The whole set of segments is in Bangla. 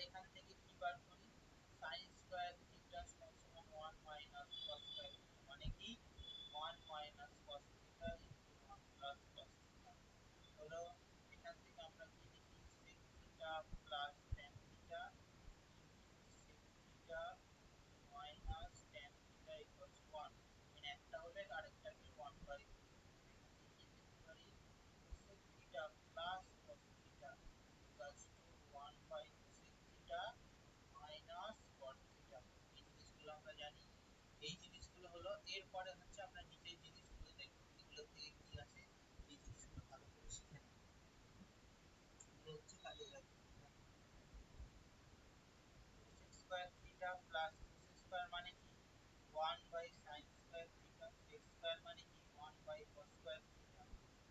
এখান থেকে কি বার করি sin স্কয়ার থিটা সমান 1 মাইনাস cos স্কয়ার মানে কি 1 minus cos theta into 1 plus cos theta হলো। এখান থেকে আমরা কি লিখি sec theta plus tan theta sec theta minus tan theta equals 1 মানে একটা হলে আরেকটাকে 1 বাই এখান থেকে কি লিখতে পারি cosec theta plus cos theta equals to 1 by cosec theta minus cot theta. এই জিনিসগুলো আমরা জানি। এই জিনিসগুলো হলো এরপরে হচ্ছে আমরা নিচের জিনিসগুলো দেখব এগুলো থেকে কি আছে এই জিনিসগুলো ভালো করে শিখে নেব, এগুলো হচ্ছে কাজে লাগবে। cosec square theta plus cosec square মানে কি 1 by sin square theta sec square মানে কি 1 বাই cos স্কয়ার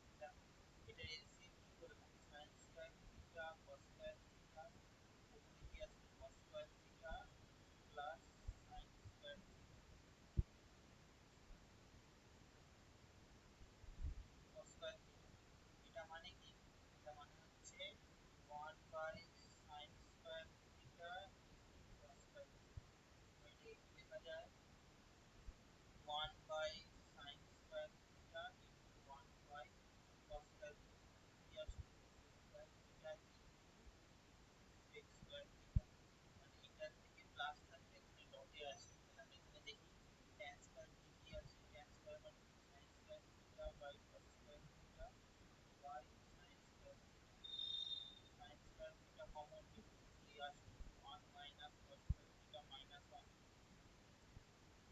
থিটা। এটা এলসিএম কি করলাম sin square theta cos square theta উপরে কি আছে cos square theta plus sin square theta cos square theta. এটা মানে কি এটা মানে হচ্ছে 1 by sin square theta into cos square theta. এটা কি লেখা যায় 1 by sin square theta into 1 by cos square theta কি আসবে cos square theta into sec square theta. মানে এটার থেকে প্লাস থাকলে এখানে ডটে আসবে। তাহলে আমরা এখানে দেখি tan স্কয়ার কি আছে tan স্কয়ার মানে কি sin square theta by cos square theta by sin square theta. sin square theta common নিব কি আসবে 1 minus cos square theta minus 1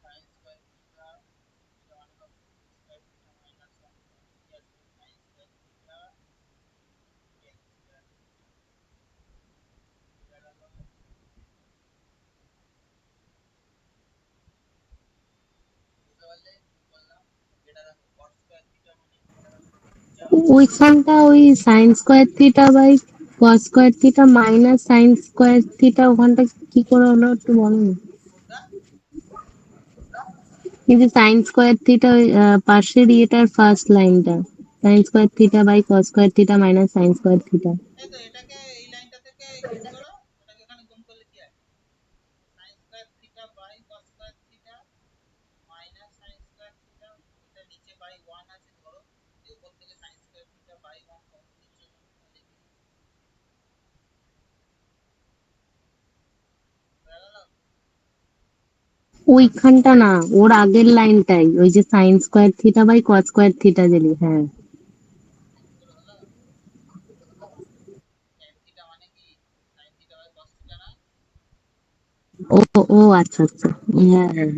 sin square theta এটা মানে হবে sec স্কয়ার থিটা মাইনাস 1 তাহলে কি আসবে sin square theta into tan square theta. এটা গেল। বুঝতে পারলে কি বললাম? এটা দেখো cos স্কয়ার থিটা মানে কি যা ওইখানটা ওই sine square theta by cos square theta minus sine square theta ওখানটা কি করে হলো একটু বলো না। কোনটা কিন্তু সাইন স্কোয়ার থিটা পাশের ইয়েটার ফার্স্ট লাইনটা sine square theta by cos square theta minus sine square theta. এই তো এটাকে এই লাইনটা থেকে গুণ করো এটাকে এখানে গুণ করলে কি আসবে sin square theta by cos square theta minus sin square theta এটা নিচে বাই 1 আছে ধরো যে উপর থেকে sin square theta by 1 common নিচে ধরো তাহলে কি হয়ে গেল। ওইখানটা না, ওর আগের লাইনটাই ওই যে sine square theta by cos square theta দিলি। হ্যাঁ। কি করে হলো tan থিটা মানে কি sin theta by cos theta না ও ও আচ্ছা আচ্ছা। হ্যাঁ হ্যাঁ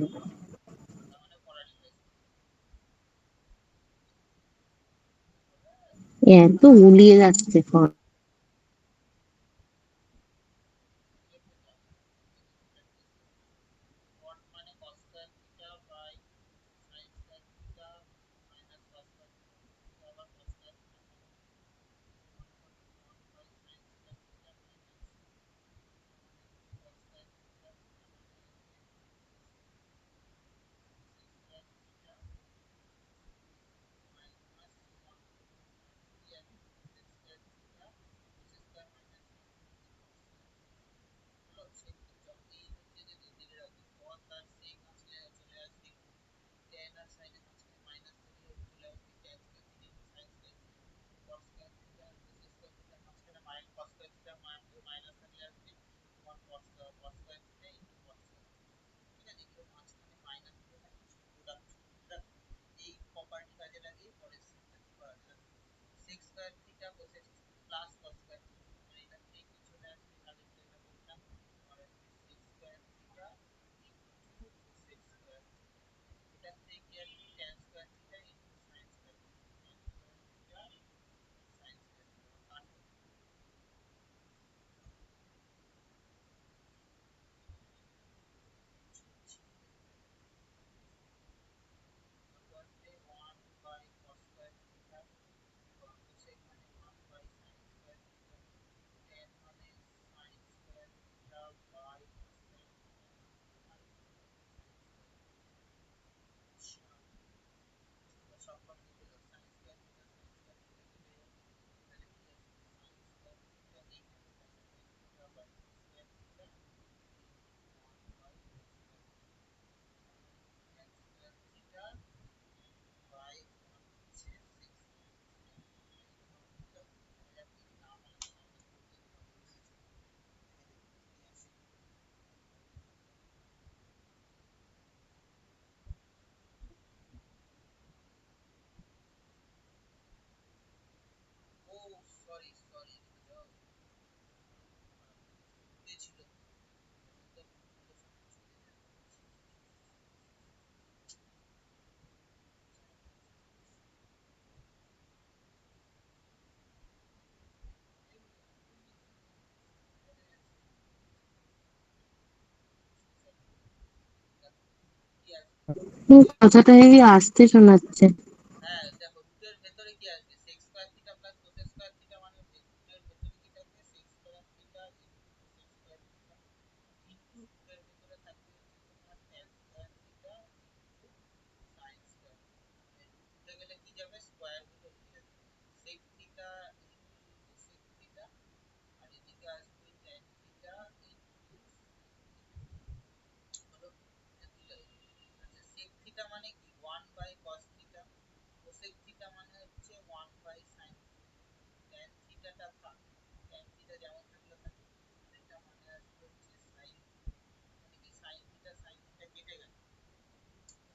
তার মানে পড়ারই হয়েছে। হ্যাঁ, এত উলিয়ে যাচ্ছে ফোন। cot মানে cos square theta by sin square theta minus cos square theta উপর থেকে আবার cos স্কয়ার থিটা কমন নিব 1 হবে 1 by sin square theta minus এখানে কি cos স্কয়ার থিটা এটা মানে হচ্ছে sec স্কয়ার থিটা মাইনাস 1 এখানে কি আছে sec square theta cos square minus 1 মানে cos স্কয়ার হলো। sec এই হচ্ছে যে দেখে রাখবে cos আর sec আসলে চলে আসবে কি tan আর sin এর মাঝখানে মাইনাস থাকলে চলে আসবে tan square theta into sin square theta cos square theta আর cos স্কয়ার থিটার মাঝখানে cos স্কয়ার থিটার মাইনাস থাকলে আসবে তোমার cos square theta into cos square theta. ঠিক আছে এগুলোর মাঝখানে মাইনাস গুলো থাকলে শুধু প্রোডাক্ট চিহ্ন রাখবে। এই প্রপার্টি কাজে লাগিয়ে পরের স্টেপটা কি করা যায় sec square theta cosec plus cos square theta মানে এখান থেকে কি চলে আসবে আগেরটা যেটা বললাম তোমার আসবে sec square theta into cosec square theta এটার থেকে কি আসবে tan square theta into sin square theta tan square theta sin square theta কাটো কত আসবে 1 by cos square theta cosec মানে 1 বাই কথাটা হেবি আসতে শোনাচ্ছে। হ্যাঁ দেখো, রুটের ভেতরে কি আসবে, sec square theta plus cosec square theta, মানে রুটের ভেতরে কি থাকবে, sec square theta into cosec square theta into রুটের ভেতরে থাকবে হচ্ছে তোমার tan square theta into sine square. উঠে গেলে কি যাবে, স্কয়ার গুলো উঠে যাবে, sec theta into cosec theta, আর এদিকে আসবে ট্যান থিটা ইনটু হলো, এটা দুইটা হলো। আচ্ছা, সেক থিটা মানে কি 1 by cos theta, cosec theta মানে হচ্ছে 1 বাই sin থিটা, ট্যান থিটাটা থাক, ট্যান থিটা যেমন থাকলে থাকে, আর এটা মানে আসবে হচ্ছে sin থিটা, মানে কি sin থিটা কেটে গেল,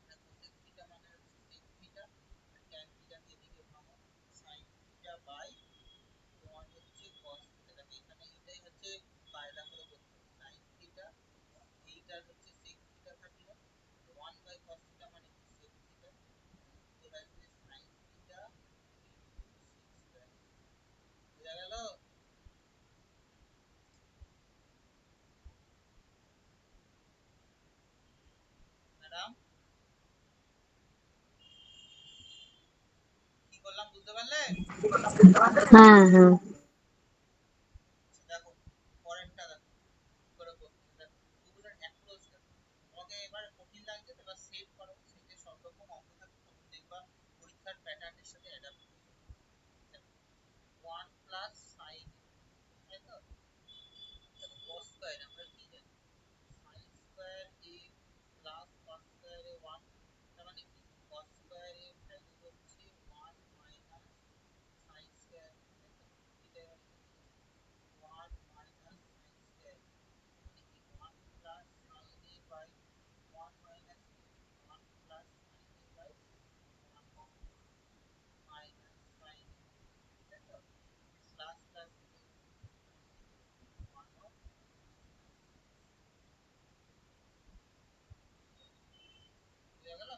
এটা কোসেক থিটা মানে হচ্ছে sec থিটা, আর ট্যান থিটাকে এদিকে ভাঙো, sin থিটা বাই তোমার হচ্ছে cos থিটাটাকে এখানে এটাই হচ্ছে কায়দা করে করতে হবে, sin থিটা এইটার হচ্ছে sec থিটা থাকলো, 1 বাই cos থিটা মানে কি sec থিটা, উত্তর আসবে sin theta into sec square. বোঝা গেল ম্যাডাম? কি করলাম বুঝতে পারলে? হ্যাঁ হ্যাঁ। দেখো পরেরটা দেখো কি করে করতে হবে, দেখো গুগলের অ্যাপ্রোচ দেখো, তোমাকে এবার কঠিন লাগছে তো এবার সেভ করো, সেভে সব রকম অঙ্ক থাকবে, তখন দেখবা পরীক্ষার প্যাটার্নের সাথে অ্যাডাপ্ট হয়ে যাবে। দেখো 1 প্লাস সাইন, তাই তো, দেখো cos স্কয়ার আমরা কি জানি, sin square a plus cos স্কয়ার a 1, তার মানে কি cos স্কয়ার এর ভ্যালু হচ্ছে 1 মাইনাস sin স্কয়ার, তাই তো, এটা এবার এখানে লিখে 1 মাইনাস sin স্কয়ার, মানে কি 1 plus sin a by 1 minus 1 plus sin a by 1 minus sin a, তাই তো, প্লাস প্লাস দিলে মানে কি 1 হয়ে গেল।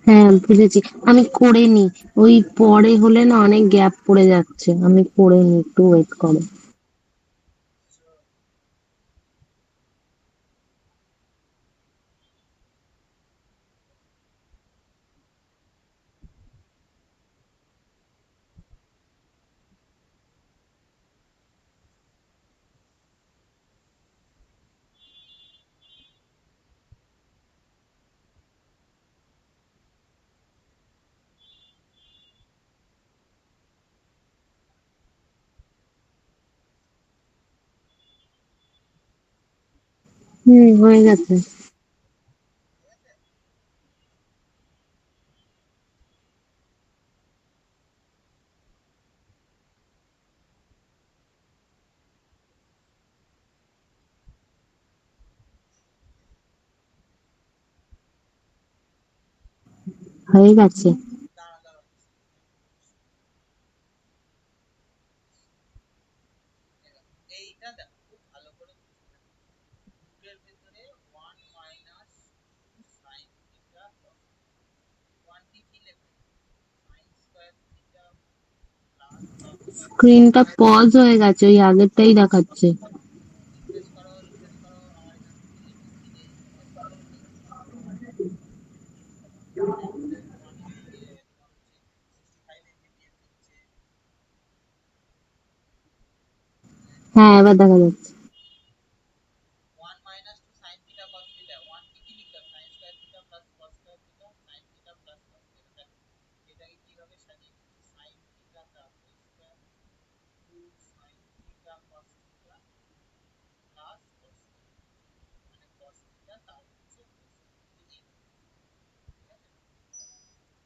হ্যাঁ বুঝেছি। আমি করে নি, ওই পরে হলে না অনেক গ্যাপ পড়ে যাচ্ছে, আমি করে নি, একটু ওয়েট করো। হয়ে গেছে। হয়ে গেছে। দাঁড়া দাঁড়া, এইটা দেখো খুব ভালো করে বুঝে দেখো, রুটের ভেতরে 1 মাইনাস 2 sin থিটা cos, 1 কি লেখা যায়, sin square theta plus cos square theta, স্ক্রিনটা পজ হয়ে গেছে, ওই আগেরটাই দেখাচ্ছে। রিফ্রেশ করো রিফ্রেশ করো, আমার এখান থেকে লিখছি যে রিফ্রেশ করো, দেখছি এখানে তোমার তোমার হচ্ছে 65 এমবিপিএস দিচ্ছে। হ্যাঁ এবার দেখা যাচ্ছে। 1 minus 2 sin theta cos theta, 1 কি লিখলাম, sin square theta plus cos square theta, sin theta plus cos theta, দেখো এটাকে কিভাবে সাজিয়ে দিচ্ছি, sin থিটা তার whole square 2 sin theta cos theta plus cos square, মানে cos থিটা তার হচ্ছে হোল স্কয়ার, এই ঠিক আছে,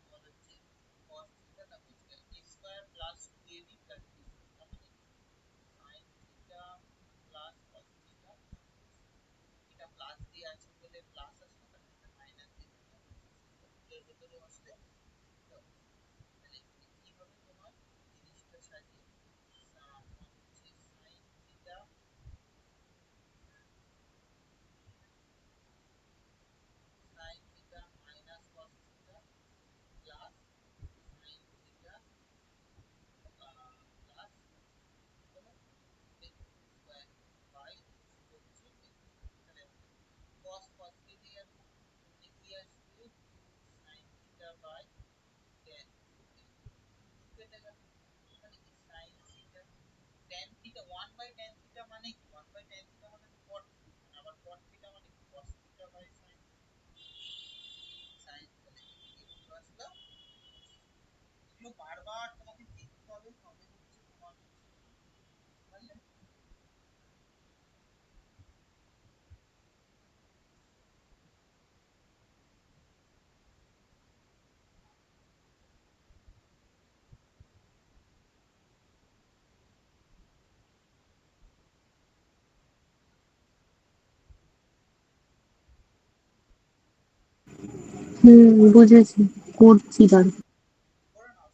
এবার হচ্ছে cos থিটা তার whole square, a square plus 2ab plus b square, তার মানে কি sin theta plus cos theta তার হোল স্কয়ার, এটা প্লাস দিয়ে আছে বলে প্লাস আসলো, কারণ এটা মাইনাস দিয়ে থাকলে মাইনাস আসবে, রুটের ভেতরে আসলে, তো তাহলে কিভাবে তোমার জিনিসটা সাজিয়ে তোমার হচ্ছে sine theta, sine theta minus cos theta plus sine theta plus square বুঝেছি, করছি দাঁড়া। করে নাও।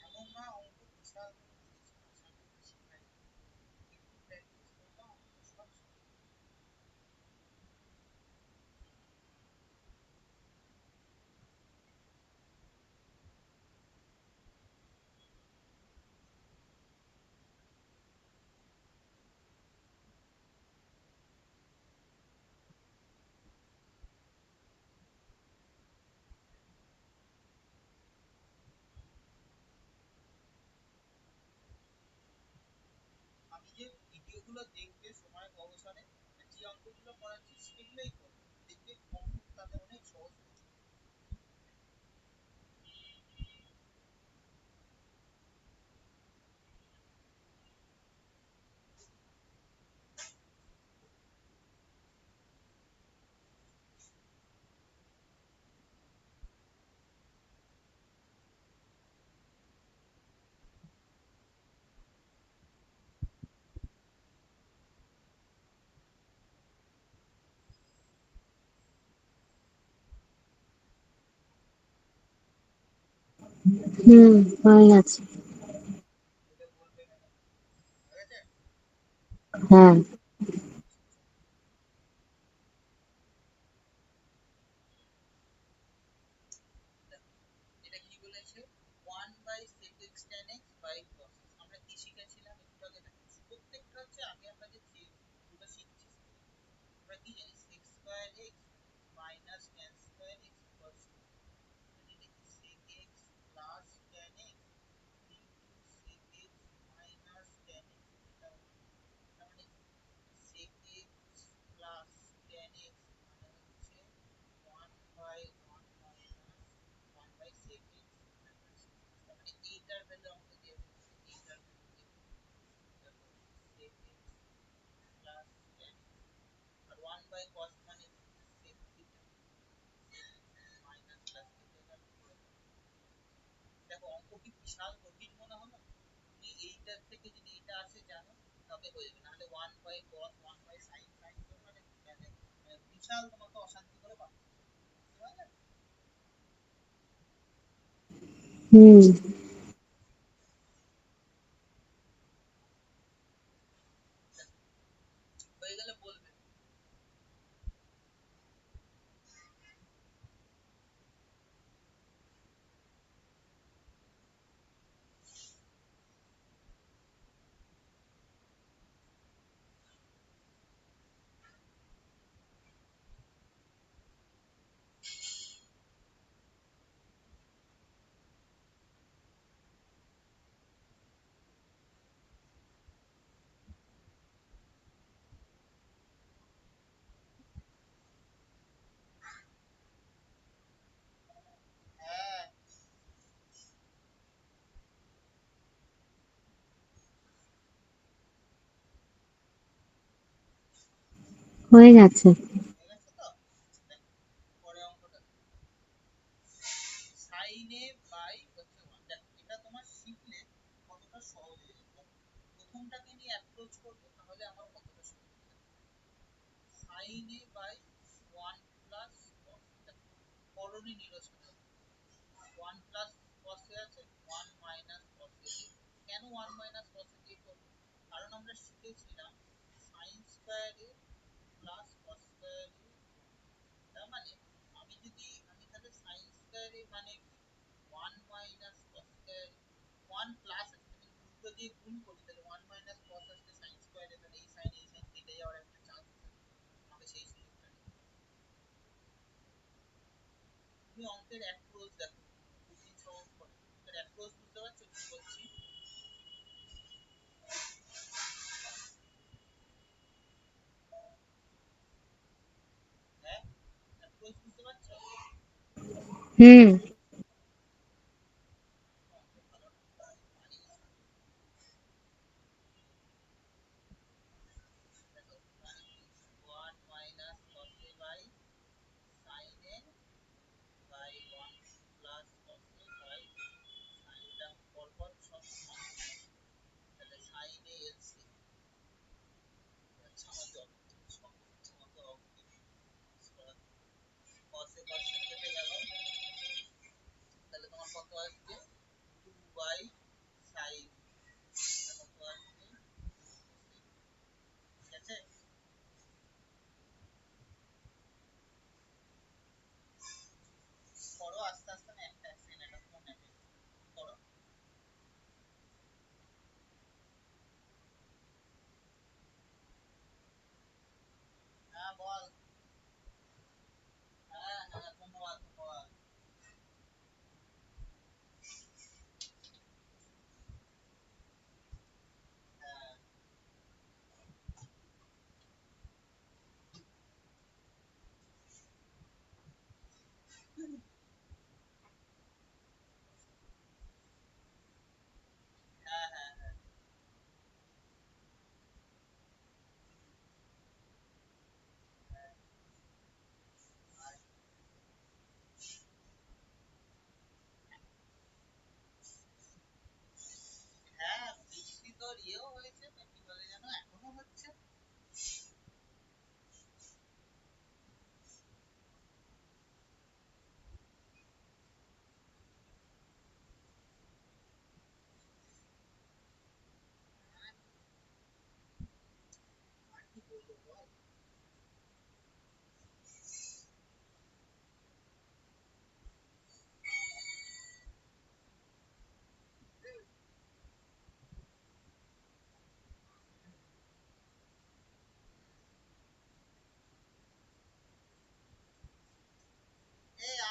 এমন না অঙ্ক বিশাল করে দিয়েছি, আসামি বেশি খাই, একটু প্র্যাকটিস করলে অঙ্ক সব শিখে যাবে। আমি যে ভিডিওগুলো দেখবে সময় অবসরে, যে অঙ্কগুলো করাচ্ছি সেগুলোই করবে, দেখবে অঙ্ক তাতে অনেক সহজ হয়ে যাবে। হুম, হয়ে গেছে। এটা বলবে না, হয়ে গেছে। হ্যাঁ। এটা কি বলেছে, 1/sec x tan x/cos। আমরা কি শিখেছিলাম একটু আগে, দেখো প্রত্যেকটা হচ্ছে আগে আমরা যে যেগুলো শিখছি, আমরা কি জানি sec square x minus tan square x equals to, যদি দেখি sec x plus tan x into sec x minus tan x, এটা তার মানে sec x plus tan x মানে হচ্ছে 1/1 মাইনাস 1/sec x মাইনাস, তার মানে এইটার ভ্যালু আমাকে দিয়ে দিচ্ছে, এইটার ভ্যালু দিয়ে দেখো sec x plus tan x, আর 1/cos মানে হচ্ছে sec থিটা মাইনাস প্লাস কেটে গেল পুরো। দেখো অঙ্ক কি বিশাল কঠিন মনে হলো? তুমি এইটার থেকে যদি এটা আসে জানো তবে হয়ে যাবে, নাহলে 1/cos 1/sin sin তো মানে বিশাল তোমাকে অশান্তি করে পাচ্ছে, বুঝতে পারলে? হুম। হয়ে গেলে বলবে। হ্যাঁ, হয়ে গেছে। হয়ে গেছে তো। দেখো পরে অঙ্কটা, sin a বাই হচ্ছে 1, দেখো এটা তোমার শিখলে কতটা সহজ হয়ে যাবে, দেখো প্রথমটাকে নিয়ে অ্যাপ্রোচ করবে তাহলে আমার কতটা সহজ হয়ে যাবে। sin a by 1 plus cos, দেখো করণী নিরসন হবে, 1 প্লাস cos a আছে, 1 মাইনাস cos a দিয়ে করবো। কেন 1 মাইনাস cos a দিয়ে করবো? কারণ আমরা শিখেছিলাম sin square a plus cos স্কয়ার a, তার মানে আমি তাহলে sin স্কয়ার a মানে কি 1 মাইনাস cos স্কয়ার a, 1 প্লাস আছে, আমি দুটো দিয়ে গুণ করি তাহলে 1 মাইনাস cos আসলে sin স্কয়ার a, তাহলে এই sin কেটে যাওয়ার একটা চান্স থাকে, আমাকে সেই সুযোগটা নিতে হবে। তুমি অঙ্কের অ্যাপ্রোচ দেখো, কঠিন সহজ করে অঙ্কের অ্যাপ্রোচ বুঝতে পারছো কি বলছি? হ্যাঁ, অ্যাপ্রোচ বুঝতে পারছো? হুম। অঙ্কে ভালো না পারি না। দেখো মানে কি 1 minus cos a by sin a by 1 plus cos a by sin a,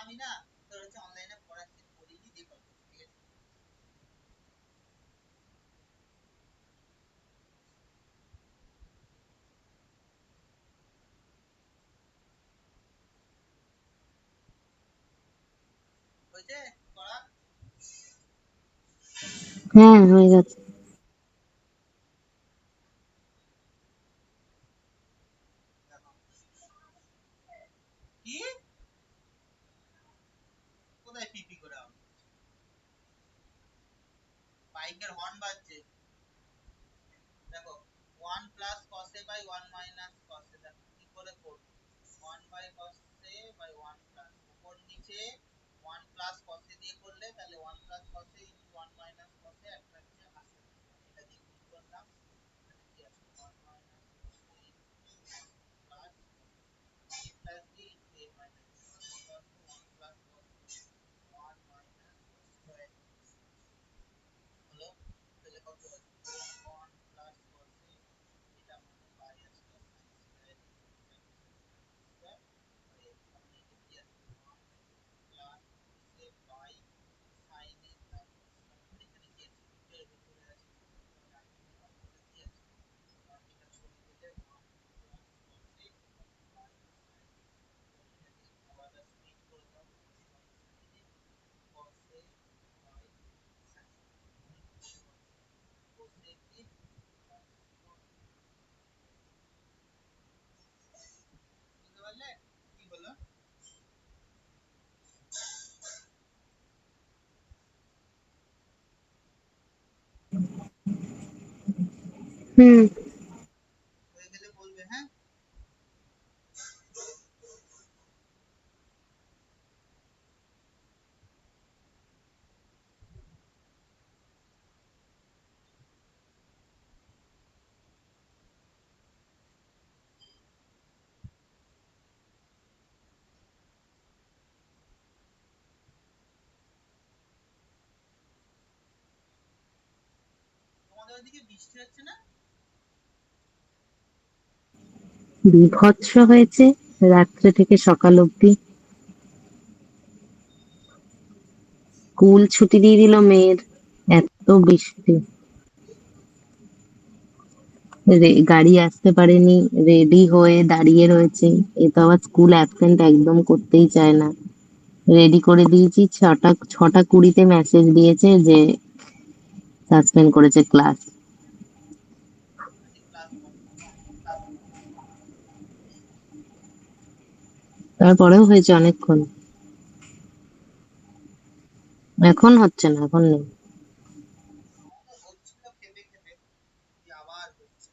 আমি না তোর হচ্ছে অনলাইনে পড়াচ্ছি পড়িনি দিয়ে কল করছি, ঠিক আছে? হয়েছে করা? হ্যাঁ, হয়ে গেছে। দেখো কি কোথায় পিপি করে হবে? বাইকের হর্ন বাজছে। দেখো, 1 plus cos a by 1 minus cos a, দেখো কি করে করব? 1 by cos a by 1 plus উপর নিচে 1 প্লাস cos a দিয়ে করলে তাহলে 1 plus cos a into 1 minus cos a একটা নিচে আসতে পারে, এটা দিয়ে গুণ করলাম, তাহলে কি আসবে? 1 minus cos a plus a plus b into a minus b, কত আসবে? 1 plus cos a 1 minus cos square হলো, তাহলে কত আসবে? 1 প্লাস cos a, এটা মানে বাই আসবে sin square square by a, তার মানে এটা কি আসবে? 1 plus cos a by sin a plus cos, তারপর এখানে কি আছে? রুটের ভিতরে আছে, তাহলে বাকিটা কি আছে? বাকিটা করে দিলে 1 plus cos a by sin, এটাকে আলাদা স্প্লিট করে দাও, cos by sin a, cos a by sin, মানে cos a কি প্লাস cos, বুঝতে পারলে কি হলো? হুম। হয়ে গেলে বলবে হ্যাঁ। তোমাদের ওইদিকে বৃষ্টি হচ্ছে না? বীভৎস হয়েছে রাত্রে থেকে সকাল অবধি। স্কুল ছুটি দিয়ে দিল মেয়ের, এত বৃষ্টি। গাড়ি আসতে পারেনি, রেডি হয়ে দাঁড়িয়ে রয়েছে। এ তো আবার স্কুল অ্যাবসেন্ট একদম করতেই চায় না। রেডি করে দিয়েছি, 6টা 20-তে মেসেজ দিয়েছে যে সাসপেন্ড করেছে ক্লাস। আজকে ক্লাস বন্ধ না? তারপরেও হয়েছে অনেকক্ষণ। এখন হচ্ছে না, এখন নেই। আমাদের হচ্ছিল খেপে খেপে, দিয়ে আবার হচ্ছে।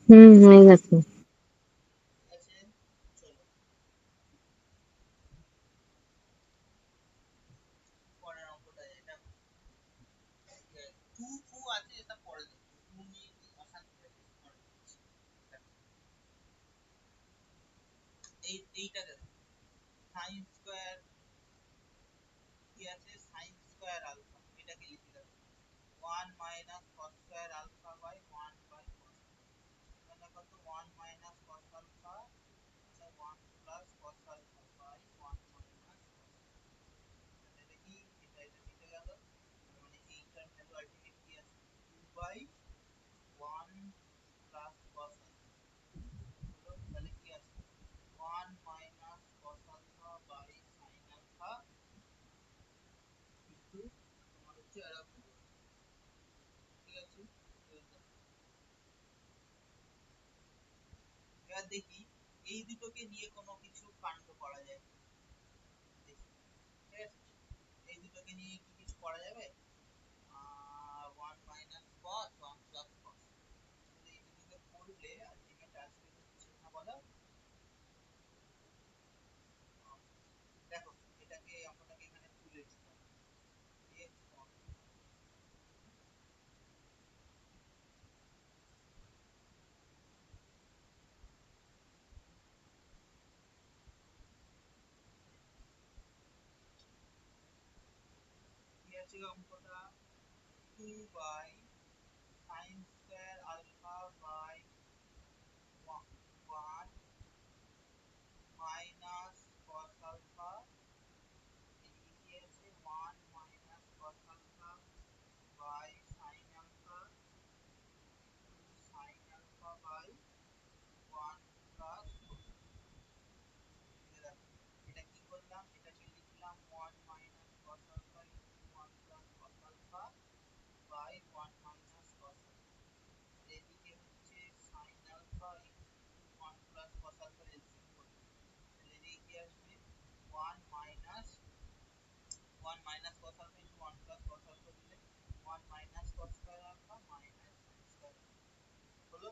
হুম, হয়ে গেছে। ঠিক আছে, চলো পরের অঙ্কটা, এটা টু ফু আছে, এটা পরে দেখো, টু নিয়ে কি অশান্তি আছে পরে দেখছি। দেখো, এইটাকে দেখো, সাইন স্কয়ার কি আছে? সাইন স্কয়ার আলফা, এটাকে লিখে দেখো, 1 minus cos square alpha by 1 by cos, মানে কত? 1 মাইনাস cos আলফা মানে 1 plus cos alpha by 1 minus cos, তাহলে এটা কি? এটা কেটে গেল, মানে এইটার ভ্যালু আলটিমেট কি আছে? 2 বাই 1 প্লাস cos আলফা হলো, তাহলে কি আছে? 1 minus cos alpha by sin alpha into তোমার হচ্ছে এরকম, ঠিক আছে? এবার দেখি এই দুটোকে নিয়ে কোনো কিছু কাণ্ড করা যায় কি, দেখি, ঠিক আছে? এই দুটোকে নিয়ে কি কিছু করা যাবে? 1 মাইনাস cos 1 প্লাস cos, তাহলে এই দুটোকে করলে আলটিমেট আসবে হচ্ছে, হ্যাঁ বলো, হচ্ছে অঙ্কটা 2 by sine square alpha by 1 minus cos alpha, এদিকে কি আছে 1 minus cos alpha by sine alpha into sine alpha by 1 plus cos. এটা কি করলাম, এটাকে লিখলাম 1 minus cos alpha into 1 plus cos alpha by 1 minus cos alpha. এদিকে হচ্ছে sine alpha into 1 plus cos alpha LCM করলাম, তাহলে এদিকে কি আসবে 1 minus 1 minus cos alpha into 1 plus cos alpha দিলে 1 minus cos square alpha minus sin square alpha হলো।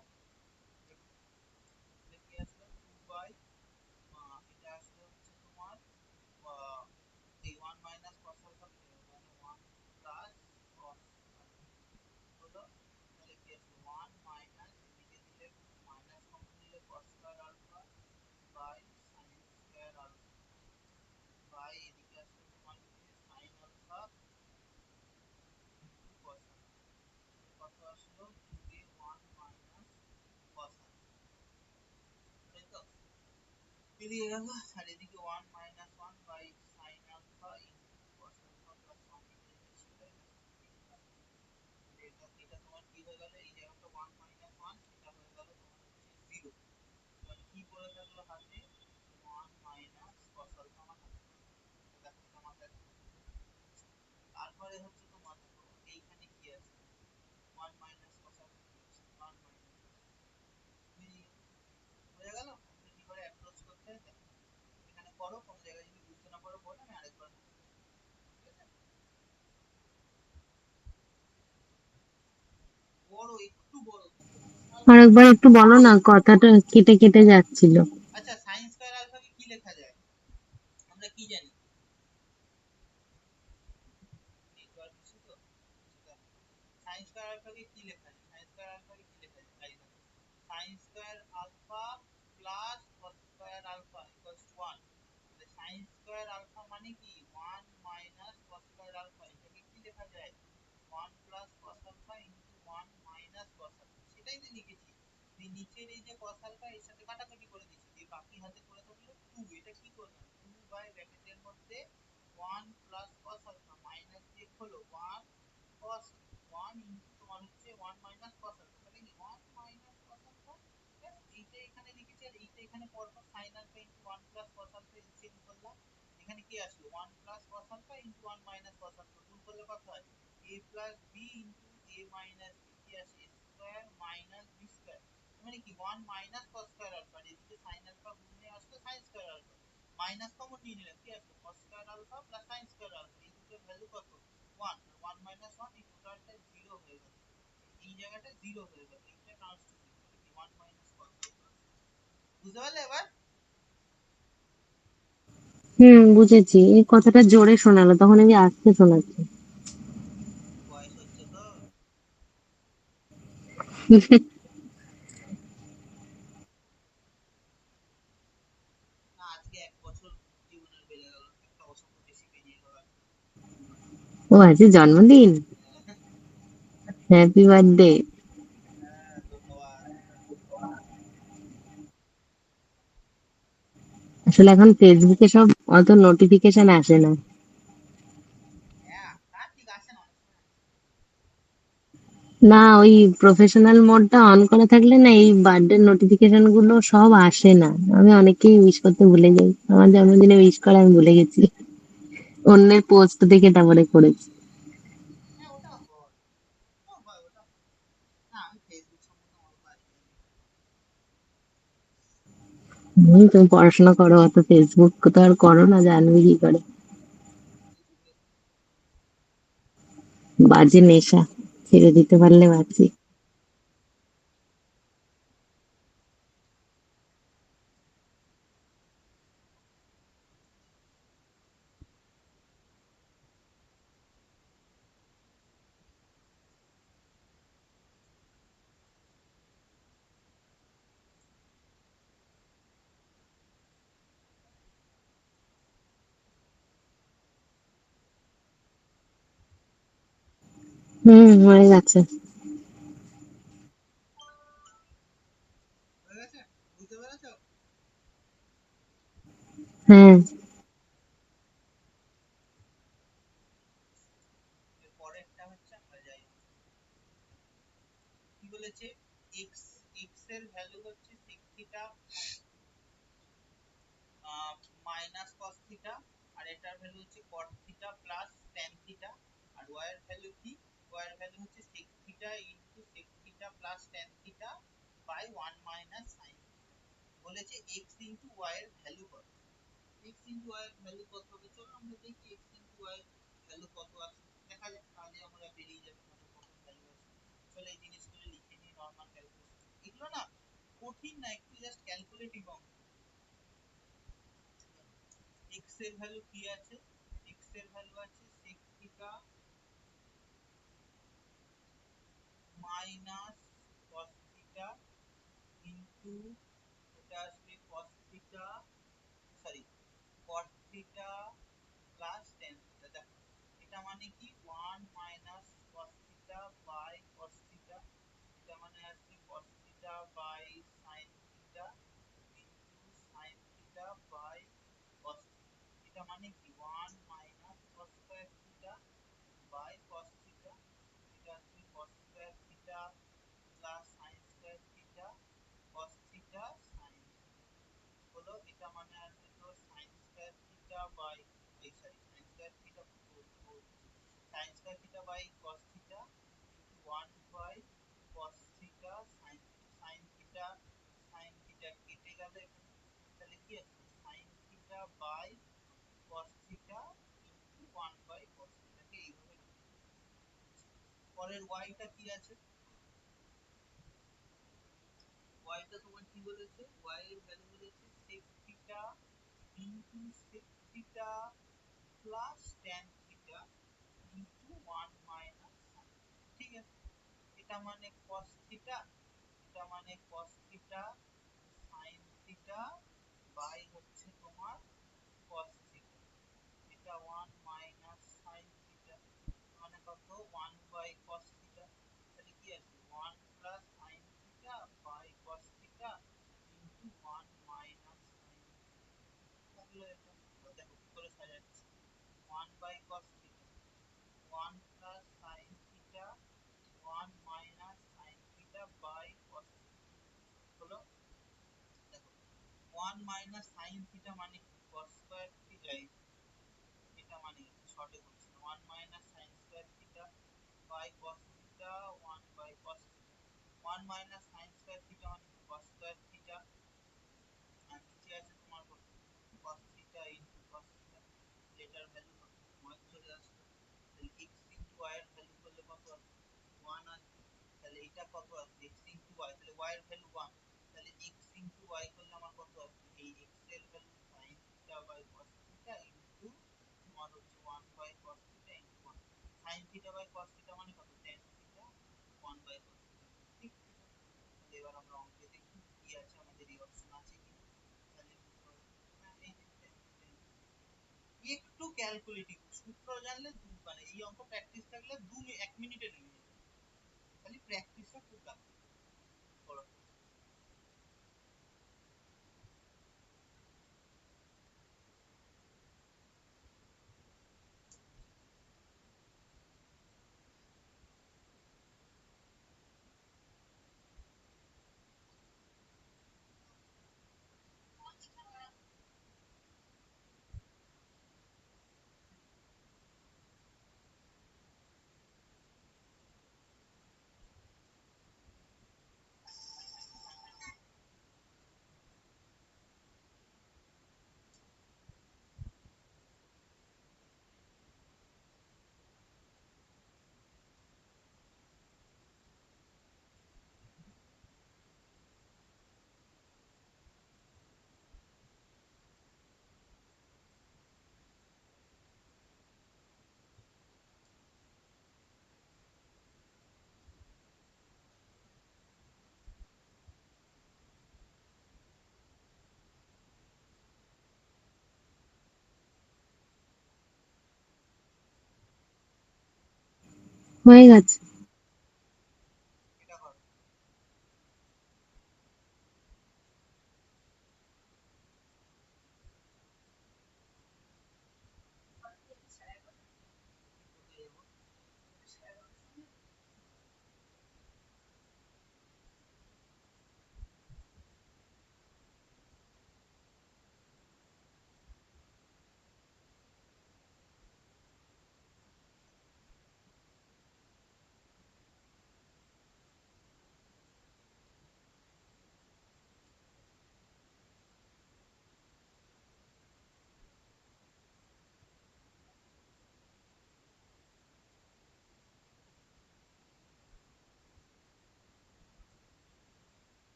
তাহলে কি আসলো 2 বাই এটা আসলে হচ্ছে তোমার এই 1 মাইনাস cos alpha কেটে গেল, মানে 1 প্লাস cos alpha হলো। তাহলে কি আসলো 1 মাইনাস এদিকে দিলে মাইনাস কমন নিলে cos square alpha by sin square alpha by এদিকে আসলে তোমার হচ্ছে sin alpha into cos alpha। কত আসলো 2 এ 1 মাইনাস cos alpha, তাই তো বেরিয়ে গেল। আর এদিকে 1 minus 1 by sine alpha into cos alpha plus 1, এটা ছিল এটা এটা এটা তোমার কি হয়ে গেল, এই জায়গাটা 1 মাইনাস 1 এটা হয়ে গেল তোমার হচ্ছে 0। এবার কি পড়ে থাকলো হাতে 1 মাইনাস cos আলফা আমার হাতে পড়ে গেল। দেখো এটা মাথায় রাখো। তারপরে হচ্ছে তোমার দেখো এইখানে কি আছে 1 মাইনাস cos আলফা কি আছে 1 মাইনাস বেরিয়ে গেল, হয়ে গেল। তুমি কি করে অ্যাপ্রোচ করতে হয় দেখো, এখানে করো, কোনো জায়গায় যদি বুঝতে না পারো বলো, আমি আরেকবার বলছি, ঠিক আছে। বড় একটু বড় আরেকবার একটু বলো না, কথাটা কেটে কেটে যাচ্ছিল। আচ্ছা সাইন স্কয়ার আলফাকে কি লেখা যায়, আমরা কি জানি, নেটওয়ার্ক ইস্যু তো সাইন স্কয়ার আলফাকে কি লেখা যায়, সাইন স্কয়ার আলফাকে কি লেখা যায়, তাই দেখো sine square alpha plus cos square alpha equals to 1। তাহলে সাইন স্কয়ার আলফা মানে কি 1 মাইনাস কস স্কয়ার আলফা, এটাকে কি লেখা যায় 1 plus cos alpha into 1 minus cos alpha, সেটাই তো লিখেছি। এই নিচের এই যে কস আলফা এর সাথে কাটাকাটি করে দিয়েছি, দিয়ে বাকি হাতে পড়ে থাকলো 2, এটা কি করলাম 2 বাই ব্র্যাকেটের মধ্যে 1 প্লাস কস আলফা মাইনাস দিয়ে হলো 1 cos 1 ইনটু তোমার হচ্ছে 1 মাইনাস cos আলফা, তাহলে কি 1 মাইনাস cos আলফা, এইটা এখানে লিখেছি আর এইটা এখানে পরপর sin alpha into 1 plus cos alpha LCM করলাম। এখানে কি আসলো 1 plus cos alpha into 1 minus cos alpha, গুণ করলে কত হয় a plus b into a minus b, কি আসে a square minus b square, মানে কি 1 মাইনাস cos স্কয়ার আলফা, এদিকে sin আলফা গুণে আসলো sin square alpha, minus common নিয়ে নিলাম, কি আসলো cos square alpha plus sin square alpha, এই দুটোর ভ্যালু কত 1, 1 মাইনাস 1 এই টোটালটা 0 হয়ে গেল, এই জায়গাটা 0 হয়ে গেল, এইটা টার্মস টু 0, তাহলে কি 1 মাইনাস cos আলফা। বুঝতে পারলে এবার, বুঝেছি। এই কথাটা জোরে শোনালো, তখন আমি আস্তে শোনাচ্ছি। বয়স হচ্ছে তো, না আজকে 1 বছর জীবনের বেড়ে গেল, একটা বছর তো বেশি পেরিয়ে গেল আজকে। ও আজ জন্মদিন। Happy birthday. হ্যাঁ ধন্যবাদ। আসলে এখন ফেসবুকে সব অত নোটিফিকেশন আসে না। হ্যাঁ তা ঠিক আছে না, অনেক সময় না, ওই প্রফেশনাল মোডটা অন করা থাকলে না এই বার্থডে নোটিফিকেশন গুলো সব আসে না। আমি অনেককেই উইশ করতে ভুলে যাই, আমার জন্মদিনে উইশ করা আমি ভুলে গেছি, অন্যের পোস্ট দেখে তারপরে করেছি। হ্যাঁ ওটা হয়, ওটা হয়, ওটা হয়। না আমি ফেসবুক সম্বন্ধে অত আইডিয়া নেই। তুমি পড়াশোনা করো, অত ফেসবুক তো আর করো না, জানবে কি করে। ফেসবুকে বাজে নেশা, ছেড়ে দিতে পারলে বাঁচি। হয়ে গেছে। হয়ে গেছে? বুঝতে পেরেছো? হ্যাঁ। এর পরেরটা হচ্ছে আমরা যাই, কি বলেছে, এক্স, এক্স এর ভ্যালু হচ্ছে sec theta minus cos theta, আর এটার ভ্যালু হচ্ছে cot theta plus tan theta, আর ওয়াই এর ভ্যালু কি, ওয়াই এর ভ্যালু হচ্ছে sec theta into sec theta plus tan theta by 1 minus sin theta. বলেছে x ইনটু y এর ভ্যালু কত, x ইনটু y এর ভ্যালু কত হবে, চলো আমরা দেখি x ইনটু y এর ভ্যালু কত আছে, দেখা যাক, তাহলে আমরা বেরিয়ে যাবে আমাদের কত ভ্যালু আছে। চলো এই জিনিসগুলো লিখে নিই, নরমাল ক্যালকুলেশন, এগুলো না কঠিন না, একটু জাস্ট ক্যালকুলেটিভ অঙ্ক। x এর ভ্যালু কি আছে, x এর ভ্যালু আছে sec theta minus cos theta into, এটা আসবে cos theta, sorry cot theta plus tan theta. দেখো এটা মানে কি 1 minus cos theta by cos theta, এটা মানে আসবে cos theta by sin theta into sin theta by cos theta, এটা মানে কি 1 minus cos square theta by cos theta, এটা আসবে cos square theta plus sin square theta cos theta sin হলো, এটা মানে আসবে তো sin স্কয়ার থিটা বাই, এই sorry sin square theta, sin square theta by cos theta into 1 by cos theta sin theta, sin theta sin theta কেটে গেল এখানে, তাহলে কি আছে sin theta by cos theta into 1 by cos থিটাকে এইভাবে লিখি। পরের y টা কি আছে, y টা তোমার কি বলেছে, y এর ভ্যালু বলেছে sec theta into sec theta plus tan theta into 1 minus sin, ঠিক আছে, এটা মানে cos থিটা, এটা মানে cos theta sin theta by হচ্ছে তোমার cos থিটা, এটা 1 মাইনাস sin থিটা, মানে কত 1 বাই cos থিটা, তাহলে কি আছে 1 plus sin theta by cos theta into 1 minus sin থাকলো এটা। দেখো কি করে সাজাচ্ছি, 1 by cos theta, 1 plus sin theta 1 minus sin theta by cos theta হলো। দেখো 1 মাইনাস sin থিটা মানে কি cos স্কয়ার থিটা, এটা মানে শর্টে করছি 1 minus sin square theta by cos theta 1 by cos theta, 1 minus sin square theta মানে কি cos স্কয়ার থিটা, আর নিচে আছে তোমার কত cos theta into cos theta, এটার ভ্যালু কত 1 চলে আসলো, তাহলে x ইনটু y এর ভ্যালু করলে কত আসবে 1 আসবে, তাহলে এটা কত আসবে x ইনটু y, তাহলে y এর ভ্যালু 1, তাহলে x ইনটু y করলে আমার কত আসবে, এই x এর value sin theta by cos theta into তোমার হচ্ছে 1 by cos theta into 1, sin theta by cos theta মানে কত tan theta 1 by cos theta, ঠিক আছে। তাহলে এবার আমরা অঙ্কে দেখি কি আছে, আমাদের এই অপশন আছে কিনা, তাহলে বুঝতে পারবো, হ্যাঁ এই যে tan থিটা ইনটু, একটু ক্যালকুলেটিভ, সূত্র জানলে মানে এই অঙ্ক প্র্যাকটিস থাকলে 1 মিনিটে নেমে যাবে, খালি প্র্যাকটিসটা খুব লাগবে। করো। হয়ে গেছে। এটা করো। কোথায় যাবো? হয়ে গেছে।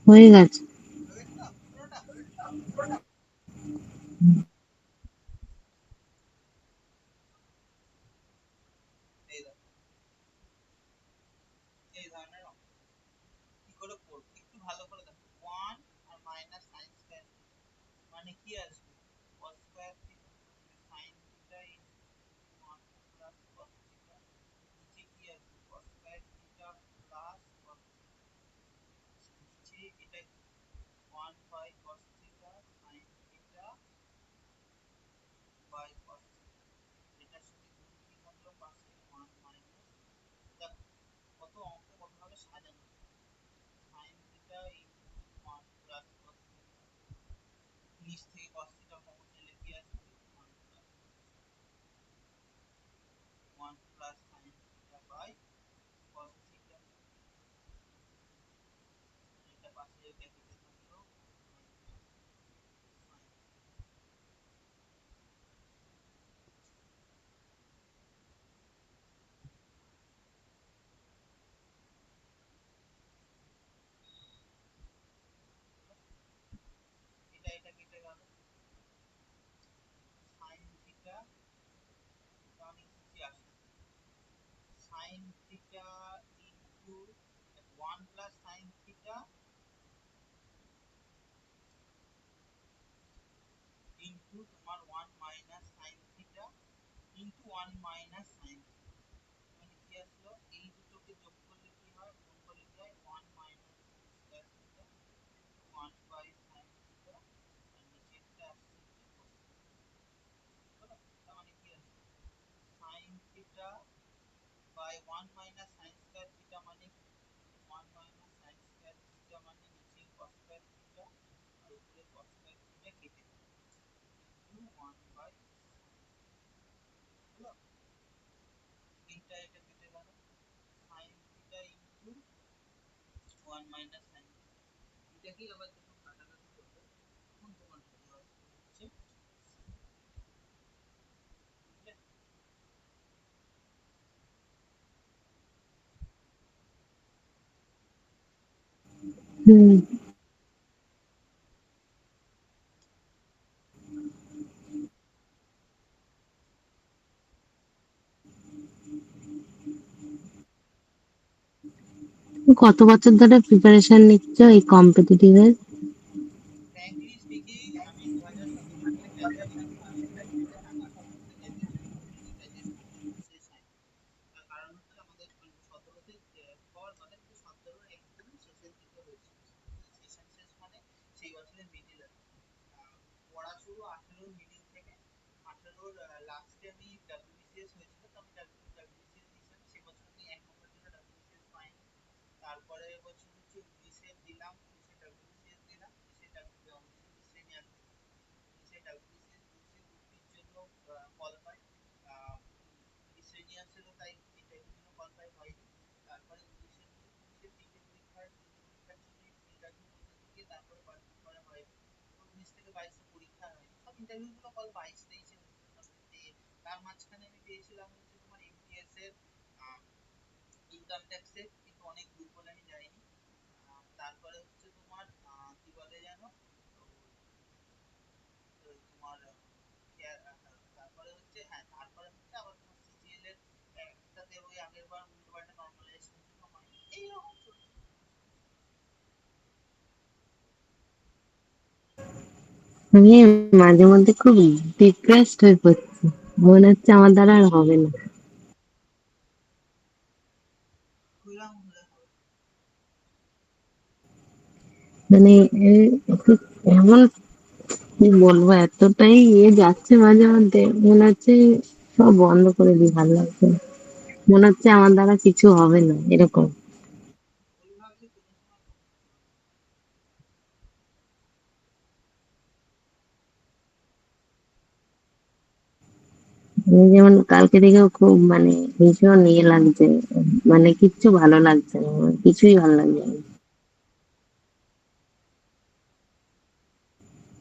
হয়ে গেছে তো পুরোটা? এই দেখো, এই ধরনের অঙ্ক কি করে করবো একটু ভালো করে দেখো। ওয়ান আর মাইনাস সাইন স্কয়ার মানে কি আসবে? Cos square theta sine theta in one plus cos theta, নিচে কি আসবে? Cos square theta plus cos, নিচে এটা কি? One by cos theta sine theta by cos theta, এটার সাথে গুণ কি থাকলো পাশে? ওয়ান মাইনাস, দেখো কত অঙ্ক কতভাবে সাজানো sine theta into one plus cos theta, নিচ থেকে কস থিটা কমন নিলে কি আসবে? One plus sine theta by cos theta, এটা পাশে ব্র্যাকেটে থাকলো মাইনাস সাইন, এটা এটা কেটে গেল, সাইন থিটা তাহলে কি আসে? Sine theta into one plus sine theta into তোমার one minus sine theta into one minus sine theta, মানে কি আসলো? এই দুটোকে যোগ করলে কি হয়, গুণ করলে কি হয়? One minus square theta one by sine theta, আর নিচেরটা আসছে হচ্ছে cos থিটা। হলো? তার মানে কি আসছে? Sine theta by one minus sine square theta মানে কি? One minus sine square theta মানে নিচে cos স্কয়ার থিটা আর উপরে cos স্কয়ার থিটা কেটে যাবে ইনটু ওয়ান বাই সাইন। হলো? এইটা এটা কেটে গেল, sign theta into one minus sine theta, এটাকেই আবার যখন কাটাকাটি করবে তখন তোমার ভ্যালু আসবে হচ্ছে, বুঝলে? হুম। কত বছর ধরে প্রিপারেশন নিচ্ছ এই কম্পিটিটিভ এর? ফ্র্যাঙ্কলি স্পিকিং আমি 2017 সালে গ্র্যাজুয়েশন কমপ্লিট করে আমি সমস্ত গ্র্যাজুয়েশন শেষ হয়নি। তার কারণ হচ্ছে আমাদের মানে 17তে হওয়ার কথা কিন্তু 17-র একদম শেষের দিকে হয়েছিল, সেশন শেষ মানে সেই বছরের মিডিল আর কি। পড়া শুরু 18-র মিডিল থেকে, 18-র লাস্টে আমি ডাব্লিউবিসিএস হয়েছিল, তো আমি ডাব্লিউবিসিএস দিয়েছিলাম সে বছর আমি 1 নম্বরের জন্য ডাব্লিউবিসিএস পাইনি। তারপরে বছর হচ্ছে 19-এ দিলাম, 19-এ ডাব্লিউবিসিএস দিলাম, 19-এ ডাব্লিউবিসিএস দিয়েছি গ্রুপ ডির জন্য, কল পাই। মিসেলিনিয়াসেরও তাই এটাইটের জন্য কল পাই, হয়নি। তারপরে 19-এর তিনটে পরীক্ষার জন্য ইন্টারভিউ দিতে দিয়ে তারপরে কনফার্ম করা হয়নি। 19 থেকে 22-এ পরীক্ষা হয়নি। ইন্টারভিউ গুলো কল 22-23 হচ্ছে, তারপরে তার মাঝখানে আমি পেয়েছিলাম হচ্ছে তোমার এমটিএস এর, ইনকাম ট্যাক্সের, কিন্তু অনেক দূর বলে আমি যাইনি। তারপরে হচ্ছে তোমার কি বলে জানো, তোমার তারপরে হচ্ছে, হ্যাঁ তারপরে হচ্ছে আবার তোমার সিজিএল এর একটাতে ওই আগের বার উল্টোপাল্টা নর্মালাইজেশন ছিল, হয় এইরকম চলছে। আমি মাঝে মধ্যে খুব ডিপ্রেসড হয়ে পড়ছি, মনে হচ্ছে আমার দ্বারা আর হবে না। হইলাম হলে হবে। মানে এ, এমন কি বলবো, এতটাই যাচ্ছে মাঝে মধ্যে মনে হচ্ছে সব বন্ধ করে দিই, ভালো লাগছে না। মনে হচ্ছে আমার দ্বারা কিছু হবে না এরকম। ওই ভাবছি কোনো সময় আমি যেমন কালকে থেকেও খুব মানে ভীষণ ইয়ে লাগছে, মানে কিচ্ছু ভালো লাগছে না, আমার কিছুই ভালো লাগছে না।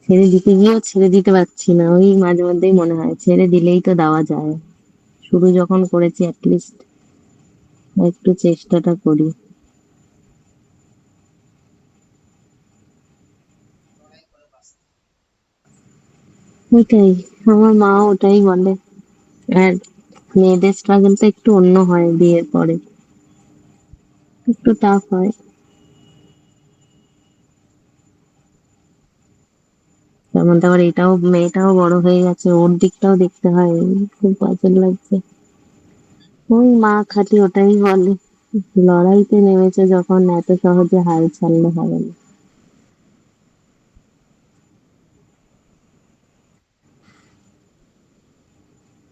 ছেড়ে দিতে গিয়েও ছেড়ে দিতে পারছি না, ওই মাঝে মধ্যেই মনে হয় ছেড়ে দিলেই তো দেওয়া যায়। শুরু যখন করেছি অ্যাটলিস্ট একটু চেষ্টাটা করি। লড়াই করে বাঁচতে। ওইটাই, আমার মা ওটাই বলে। আর মেয়েদের স্ট্রাগল তো একটু অন্য হয়, বিয়ের পরে একটু টাফ হয়। তার মধ্যে আবার এটাও, মেয়েটাও বড় হয়ে গেছে, ওর দিকটাও দেখতে হয়, খুব বাজে লাগছে। ওই মা খালি ওটাই বলে, লড়াইতে নেমেছে যখন এত সহজে হাল ছাড়লে হবে না।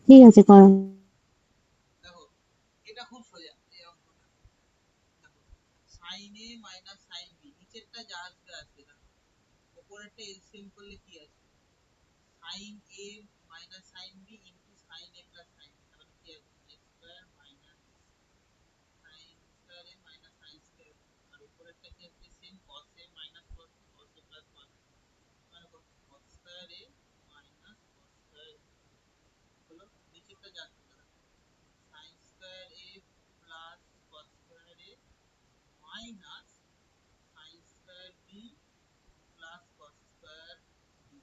ঠিক আছে, কর। দেখো, এটা খুব সোজা এই অঙ্কটা। দেখো, sign A minus sine B, নিচেরটা যা আসবে আসবে, দেখো উপরেরটা এলসিএম করলে কি আসবে, sine A minus sine B into sine A plus sine B, তাহলে কি আসবে, A square minus sine square A minus sine square, আর উপরেরটা কি আসবে, same cos A minus cos A, cos A plus cos A, মানে cos square A minus cos square হলো, নিচেরটা যা আসবে দেখো, sine square A plus cos square A minus sine square B plus cos square B,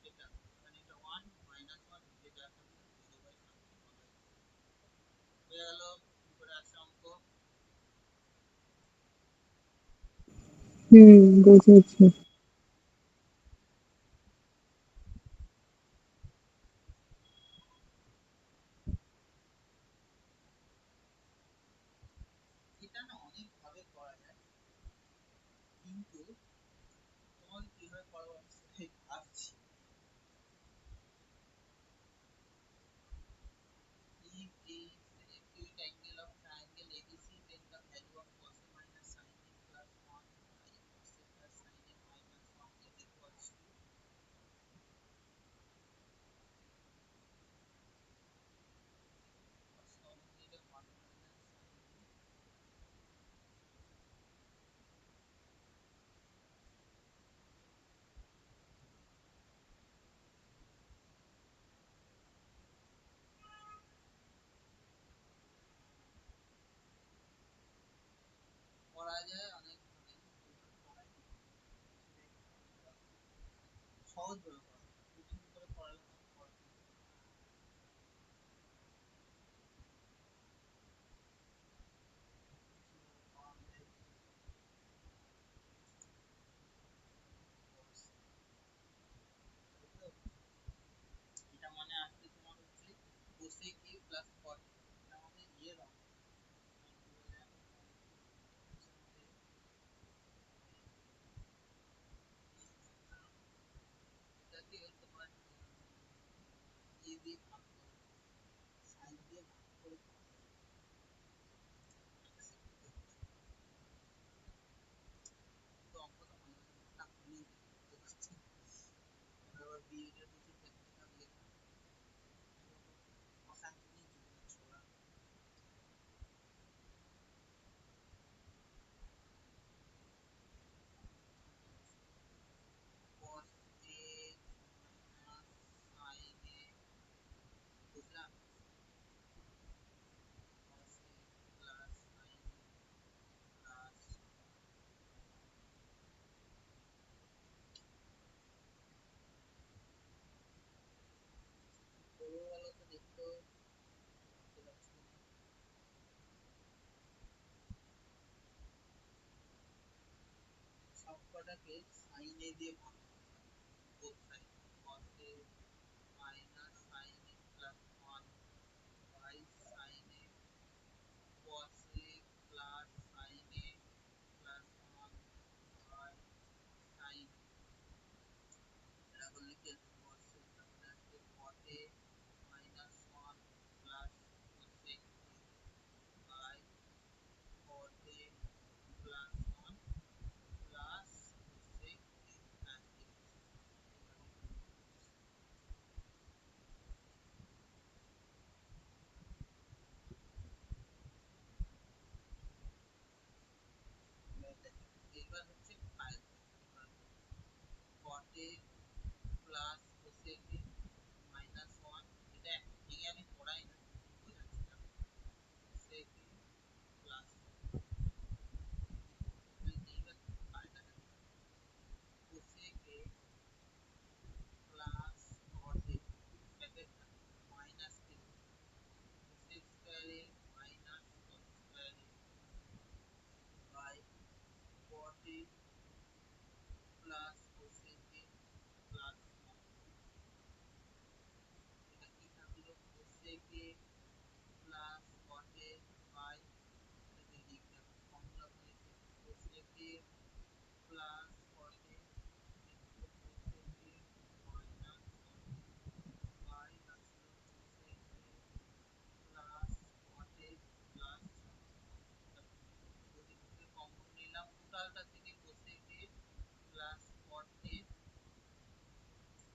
এটা মানে এটা 1 মাইনাস 1, নিচে যা থাকবে 0/সামথিং অল হয়ে গেল। উপরে আসা অঙ্ক, বুঝেছি। এটা না অনেক ভাবে করা যায়, কিন্তু তোমাকে কিভাবে করাবো আমি সেটাই ভাবছি। If is acute angle of triangle ABC, then the value of cos A minus sin A plus 1 by cos A plus sin A minus 1 is equals to, cos common নিলে 1 minus sin A, করা যায় অনেক ভাবে, ওইভাবে করাই সহজ ভাবে করা যায়, কঠিন করে করালে তো আমি করাবো না। কিভাবে করানো যায় দেখি। cos, তাই তো, এটা মানে আসবে তোমার হচ্ছে cosec A plus cot A, এটা আমাদের ইয়ের অঙ্ক, তোমার কি বলে জানো, হচ্ছে আমাদের এটাকে তোমার এ দিয়ে ভাগ করে, সাইন দিয়ে ভাগ করে করা যায়। কিন্তু অঙ্কটা মাঝে মাঝে মাথা ঘুরিয়ে দেয়, সত্যি কথা। আবার বিএড এর প্রচুর প্র্যাকটিক্যাল লেখা, অশান্তি নিয়ে জীবনে ছোড়া। cos A minus এ দিয়ে বন্ধ both side cos a minus sin a plus 1 by sin a cos a plus sin a plus 1 by sin a এটা করলে কি আছে cos a তারপরে আসবে cot a minus 1 plus cosec a by cot a plus 1 plus cosec a হ্যাঁ ঠিক আছে এইবার হচ্ছে ফাইল cot a প্লাস cosec a মাইনাস 1 এটা একদিকে আমি পড়াই না বোঝাচ্ছিলাম cosec a প্লাস এইবার ফাইলটা cosec a plus cot a ব্র্যাকেটটা মাইনাস কি cosec স্কয়ার a মাইনাস cos স্কয়ার a বাই cot a প্লাস cosec a প্লাস 1 এটা কি থাকলো cosec a plus cot a by এটাকে লিখলাম ফর্মুলাটা লিখে cosec a plus cot a into cosec a minus 1 by আসলো cosec a plus cot a plus 1 যদি থেকে কমন নিলাম টোটালটা থেকে cosec a plus cot a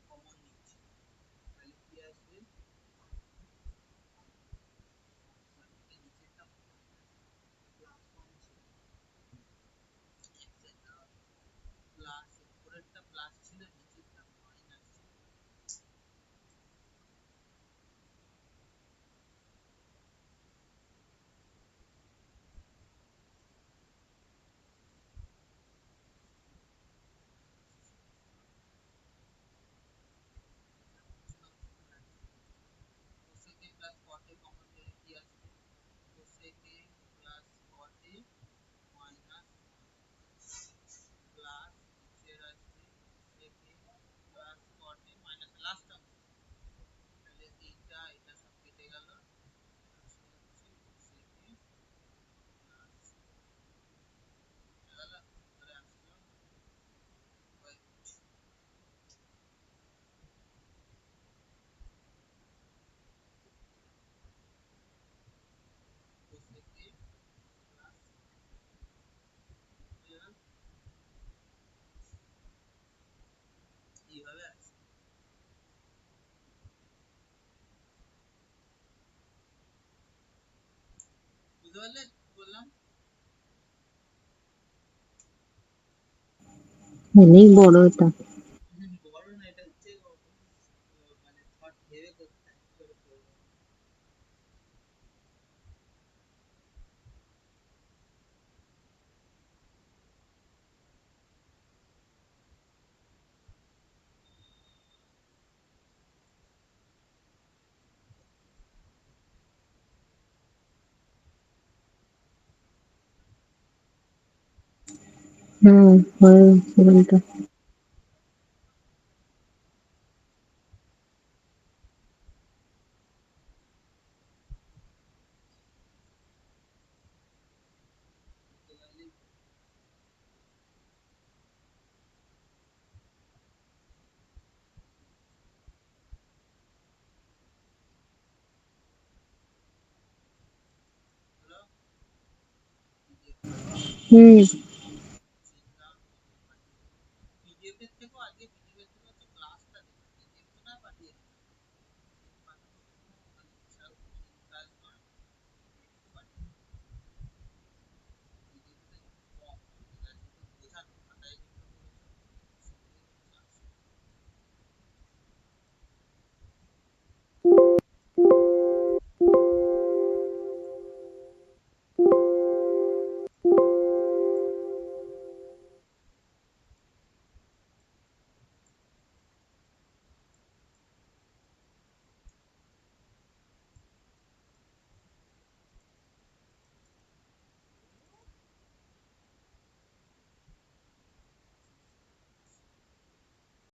কমন নিচ্ছি তাহলে কি আসবে থেকে নিচেরটা প্লাস 1 ছিল প্লাস উপরেরটা প্লাস ছিল নিচেরটা মাইনাস ছিল cosec a plus cot a common নিলে কি আসবে cosec a plus cot a minus 1 plus নিচের আসবে cosec a plus cot a minus last term তাহলে এইটা এটা সব কেটে গেল আসলে হচ্ছে cosec a প্লাস কেটে গেল উপরে আসলো ওয়েট cosec a প্লাস এইভাবে আসবে বুঝতে পারলে কি বললাম অনেক বড় এটা। বড় না এটা হচ্ছে মানে থট ভেবে করতে হয় কি করে করবো হ্যাঁ, হয়েছে বলটা। বুঝতে পারলি হলো হুম।